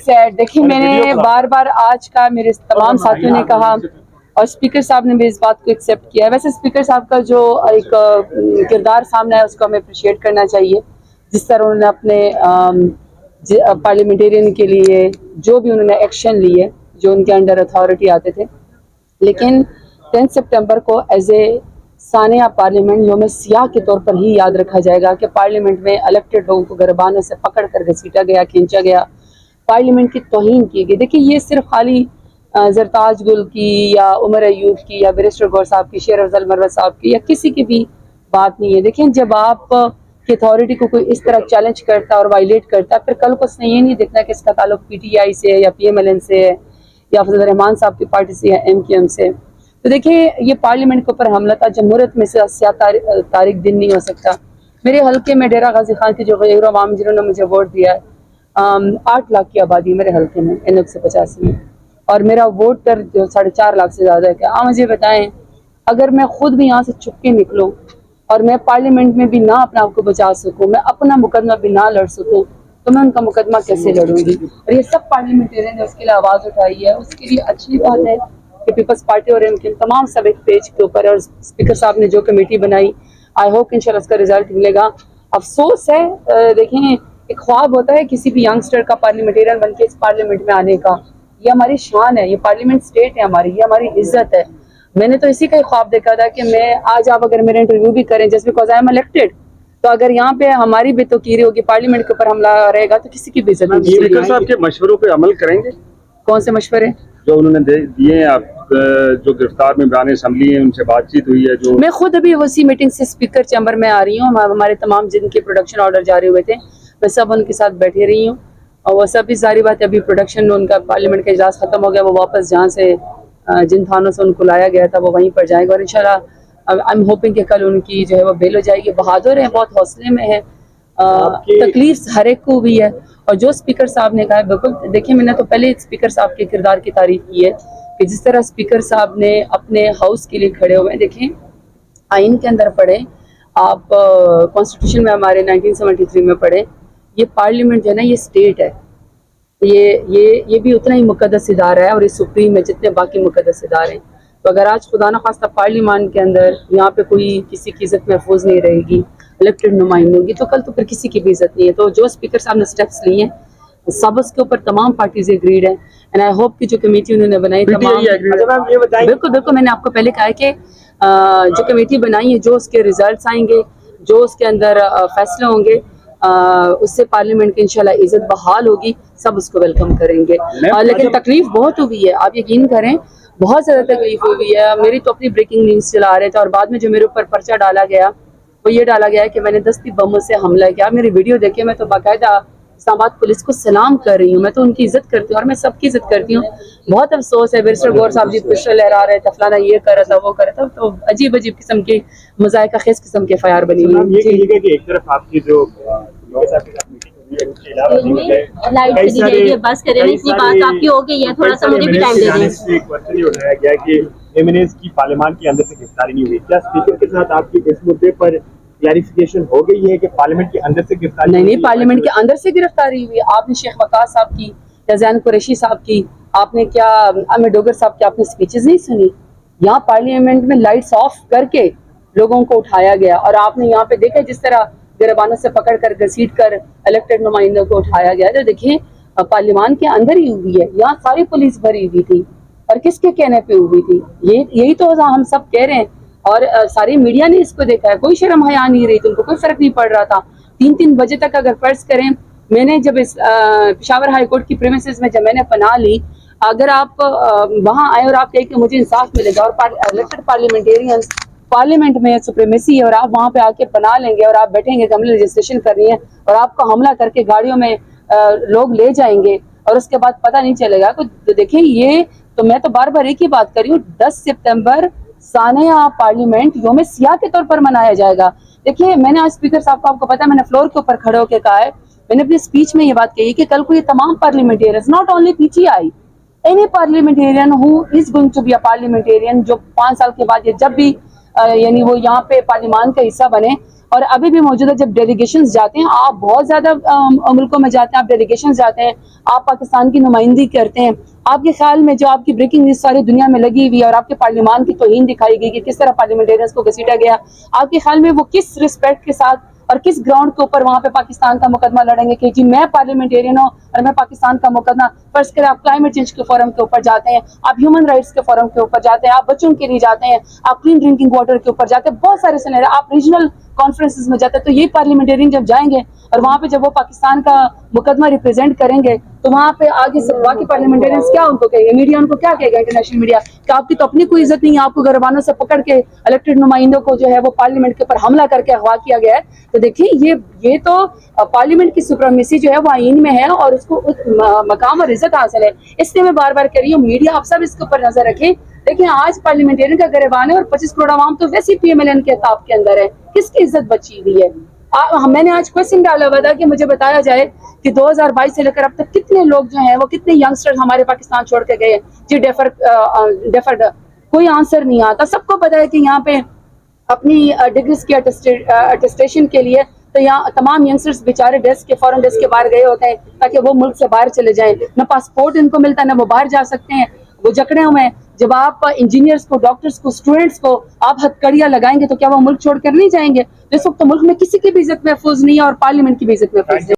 Sad. देखिए मैंने बार बार आज का मेरे तमाम साथियों ने कहा और स्पीकर साहब ने भी इस बात को एक्सेप्ट किया है। वैसे स्पीकर साहब का जो एक किरदार सामने है उसको हमें अप्रिशिएट करना चाहिए, जिस तरह उन्होंने अपने पार्लियामेंटेरियन के लिए जो भी उन्होंने एक्शन लिए जो उनके अंडर अथॉरिटी आते थे। लेकिन 10 सितंबर को एज ए सानिया पार्लियामेंट योम सियाह के तौर पर ही याद रखा जाएगा कि पार्लियामेंट में इलेक्टेड लोगों को गिरबानों से पकड़ कर घसीटा गया, खींचा गया, पार्लियामेंट की तौहीन की गई। देखिए ये सिर्फ खाली जरताज गुल की या उमर अयूब की या बैरिस्टर गौर साहब की, शेर अफजल मरवत साहब की या किसी की भी बात नहीं है। देखिए जब आप की अथॉरिटी को कोई इस तरह चैलेंज करता है और वायलेट करता है, फिर कल को उसने ये नहीं देखना कि इसका ताल्लुक PTI से है या PMLN से है या फजल रहमान साहब की पार्टी से या MQM से। तो देखिए ये पार्लियामेंट के ऊपर हमला था। जमहूरियत में से तारीख दिन नहीं हो सकता। मेरे हल्के में डेरा गाजी खान के जो गैर अवाम जिन्होंने मुझे वोट दिया है, 8 लाख की आबादी मेरे हल्के में N185 में, और मेरा वोट कर जो 4.5 लाख से ज़्यादा है। क्या आप मुझे बताएं, अगर मैं खुद भी यहाँ से छुप के निकलूँ और मैं पार्लियामेंट में भी ना अपने आप को बचा सकूँ, मैं अपना मुकदमा भी ना लड़ सकूँ, तो मैं उनका मुकदमा कैसे लड़ूंगी? और ये सब पार्लियामेंटेरियन ने उसके लिए आवाज़ उठाई है। उसके लिए अच्छी बात है कि पीपल्स पार्टी और MQM तमाम सब एक पेज के ऊपर, और स्पीकर साहब ने जो कमेटी बनाई, आई होप इंशाल्लाह उसका रिजल्ट मिलेगा। अफसोस है, देखें एक ख्वाब होता है किसी भी यंगस्टर का पार्लियामेंटेरियन बन के इस पार्लियामेंट में आने का। ये हमारी शान है, ये पार्लियामेंट स्टेट है हमारी, ये हमारी इज्जत है। मैंने तो इसी का ही ख्वाब देखा था कि मैं आज, आप अगर मेरा इंटरव्यू भी करें just because I am elected, तो अगर यहाँ पे हमारी बेतौकीरी होगी, पार्लियामेंट के ऊपर हमला रहेगा, तो किसी की भी इज्जत नहीं। स्पीकर साहब के मशवरों पे अमल करेंगे? कौन से मशवरे जो उन्होंने दिए हैं? आप जो गिरफ्तार मेंबरान असेंबली हैं उनसे बातचीत हुई है? जो मैं खुद अभी उसी मीटिंग से स्पीकर चैम्बर में आ रही हूँ। हमारे तमाम जिनके प्रोडक्शन ऑर्डर जारी हुए थे, मैं सब उनके साथ बैठी रही हूँ, और वो सब भी सारी बात है। अभी प्रोडक्शन उनका पार्लियामेंट का इजलास खत्म हो गया, वो वापस जहाँ से जिन थानों से उनको लाया गया था वो वहीं पर जाएंगे, और इंशाल्लाह आई एम होपिंग कि कल उनकी जो है वो बेल हो जाएगी। बहादुर है, बहुत हौसले में है, तकलीफ हर एक को भी है। और जो स्पीकर साहब ने कहा है बिल्कुल, देखिए मैंने तो पहले स्पीकर साहब के किरदार की तारीफ की है कि जिस तरह स्पीकर साहब ने अपने हाउस के लिए खड़े हुए हैं। देखें आइन के अंदर पढ़े आप, कॉन्स्टिट्यूशन में हमारे 1973 में पढ़े, ये पार्लियामेंट जो है ना ये स्टेट है, ये भी उतना ही मुकद्दस इदारा है, और ये सुप्रीम है जितने बाकी मुकद्दस इदारे हैं। तो अगर आज खुदा न खास्ता पार्लियामेंट के अंदर यहाँ पे कोई किसी की इज्जत महफूज नहीं रहेगी, इलेक्टेड नुमाइंदों की, तो कल तो फिर किसी की भी इज्जत नहीं है। तो जो स्पीकर साहब ने स्टेप्स लिए हैं, सब उसके ऊपर तमाम पार्टीज एग्रीड है, एंड आई होप कि जो कमेटी उन्होंने बनाई तमाम, बिल्कुल बिल्कुल मैंने आपको पहले कहा है कि जो कमेटी बनाई है, जो उसके रिजल्ट्स आएंगे, जो उसके अंदर फैसले होंगे, उससे पार्लियामेंट की इंशाल्लाह इज्जत बहाल होगी, सब उसको वेलकम करेंगे। लेकिन तकलीफ बहुत हुई है, आप यकीन करें, बहुत ज़्यादा तकलीफ हुई है। मेरी तो अपनी ब्रेकिंग न्यूज़ चला रहे थे, और बाद में जो मेरे ऊपर पर्चा डाला गया वो ये डाला गया कि मैंने दस्ती बमों से हमला किया। मेरी वीडियो देखे, मैं तो बाकायदा इस्लामाबाद पुलिस को सलाम कर रही हूँ। मैं तो उनकी इज्जत करती हूँ और मैं सबकी इज्जत करती हूँ। बहुत अफसोस है, बैरिस्टर गौर साहब जी पिस्टल लहरा रहे थे, फलाना ये कर रहा था, वो कर रहा था, तो अजीब अजीब किस्म के मज़ाइका खेज किस्म के फयार बनी हुई है। एक तरफ आपकी जो बस करें, इतनी बात आपकी हो गई है, थोड़ा सा मुझे भी टाइम दे दें। क्वेश्चन ये उठाया गया कि MNAs की पार्लियामेंट के अंदर से गिरफ्तारी नहीं हुई, क्या स्पीकर के साथ आपकी इस मुद्दे पर क्लैरिफिकेशन हो गई है कि पार्लियामेंट के अंदर से गिरफ्तारी? नहीं, पार्लियामेंट के अंदर से गिरफ्तारी हुई। आपने शेख वकास साहब की या जैन कुरैशी साहब की, आपने क्या अहमद डोगर साहब की आपने स्पीचेस नहीं सुनी? यहाँ पार्लियामेंट में लाइट्स ऑफ करके लोगों को उठाया गया, और आपने यहाँ पे देखा जिस तरह गिरबानों से पकड़ कर घसीट कर इलेक्टेड नुमाइंदों को उठाया गया। तो देखिए पार्लियामेंट के अंदर ही हुई है, यहाँ सारी पुलिस भरी हुई थी, और किसके कहने पे हुई थी? यही तो हम सब कह रहे हैं, और सारी मीडिया ने इसको देखा है। कोई शर्म हया नहीं रही थी, उनको कोई फर्क नहीं पड़ रहा था। 3-3 बजे तक अगर फर्ज करें, मैंने जब इस पेशावर हाई कोर्ट की प्रेमिसेस में जब मैंने पनाह ली, अगर आप वहाँ आए और आप कहें कि मुझे इंसाफ मिलेगा, और इलेक्टेड पार्लियामेंटेरियंस पार्लियामेंट में सुप्रीमेसी है, और आप वहाँ पे आके पनाह लेंगे और आप बैठेंगे, हमने रजिस्ट्रेशन करनी है, और आपको हमला करके गाड़ियों में लोग ले जाएंगे, और उसके बाद पता नहीं चलेगा। तो देखें, ये तो मैं तो बार बार एक ही बात कर रही हूँ, 10 सितंबर सानिया पार्लियामेंट योम सियाह के तौर पर मनाया जाएगा। देखिए मैंने आज स्पीकर साहब को, आपको पता है, मैंने फ्लोर के ऊपर खड़े होकर कहा है, मैंने अपनी स्पीच में ये बात कही कि कल को ये तमाम parliamentarians, not only PTI, any parliamentarian who is going to be a parliamentarian, जो 5 साल के बाद ये जब भी यानी वो यहाँ पे पार्लियामेंट का हिस्सा बने, اور ابھی بھی موجود ہے. جب ڈیلیگیشنز جاتے ہیں, آپ بہت زیادہ ملکوں میں جاتے ہیں, آپ ڈیلیگیشنز جاتے ہیں, آپ پاکستان کی نمائندگی کرتے ہیں, آپ کے خیال میں جو آپ کی بریکنگ نیوز ساری دنیا میں لگی ہوئی ہے اور آپ کے پارلیمان کی توہین دکھائی گئی کہ کس طرح پارلیمنٹیرینز کو گھسیٹا گیا, آپ کے خیال میں وہ کس رسپیکٹ کے ساتھ اور کس گراؤنڈ کے اوپر وہاں پہ پاکستان کا مقدمہ لڑیں گے کہ جی میں پارلیمنٹیرین ہوں اور میں پاکستان کا مقدمہ, فرض کریں آپ کلائمیٹ چینج کے فورم کے اوپر جاتے ہیں, آپ ہیومن رائٹس کے فورم کے اوپر جاتے ہیں, آپ بچوں کے لیے جاتے ہیں, آپ کلین ڈرنکنگ واٹر کے اوپر جاتے ہیں, بہت سارے سینیرے, آپ ریجنل کانفرنسز میں جاتے ہیں. تو یہ پارلیمنٹیرین جب جائیں گے اور وہاں پہ جب وہ پاکستان کا مقدمہ ریپرزینٹ کریں گے تو وہاں پہ آگے سے باقی پارلیمنٹیرینز کیا ان کو کہے گا, میڈیا ان کو کیا کہے گا, انٹرنیشنل میڈیا, کہ آپ کی تو اپنی کوئی عزت نہیں ہے, آپ کو گھربانوں سے پکڑ کے الیکٹڈ نمائندوں کو جو ہے وہ پارلیمنٹ کے اوپر حملہ کر کے اغوا کیا گیا ہے. تو دیکھیں یہ تو پارلیمنٹ کی سپریمیسی جو ہے وہ آئین میں ہے اور اس کو مقام اور عزت حاصل ہے. اس لیے میں بار بار کہہ رہی ہوں میڈیا آپ سب اس کے اوپر نظر رکھیں. دیکھیں آج پارلیمنٹیرین کا گریبان ہے اور 25 کروڑ عوام تو ویسے پی ایم ایل این کے خطاب کے اندر ہے, کس کی عزت بچی ہوئی ہے؟ میں نے آج کوشچن ڈالا ہوا تھا کہ مجھے بتایا جائے کہ 2022 سے لے کر اب تک کتنے لوگ جو ہیں وہ کتنے ینگسٹر ہمارے پاکستان چھوڑ کے گئے جی ڈیفرڈ, کوئی آنسر نہیں آتا. سب کو پتا ہے کہ یہاں پہ اپنی ڈگریز کی اٹیسٹیشن کے لیے تو یہاں تمام ینگسٹرز بیچارے ڈیسک کے فورن ڈیسک کے باہر گئے ہوتے ہیں تاکہ وہ ملک سے باہر چلے جائیں. نہ پاسپورٹ ان کو ملتا ہے, نہ وہ باہر جا سکتے ہیں, وہ جکڑے ہوئے ہیں. جب آپ انجینئرز کو, ڈاکٹرز کو, اسٹوڈنٹس کو آپ ہتھکڑیاں لگائیں گے تو کیا وہ ملک چھوڑ کر نہیں جائیں گے؟ اس وقت تو ملک میں کسی کی بھی عزت محفوظ نہیں ہے اور پارلیمنٹ کی بھی عزت محفوظ نہیں ہے.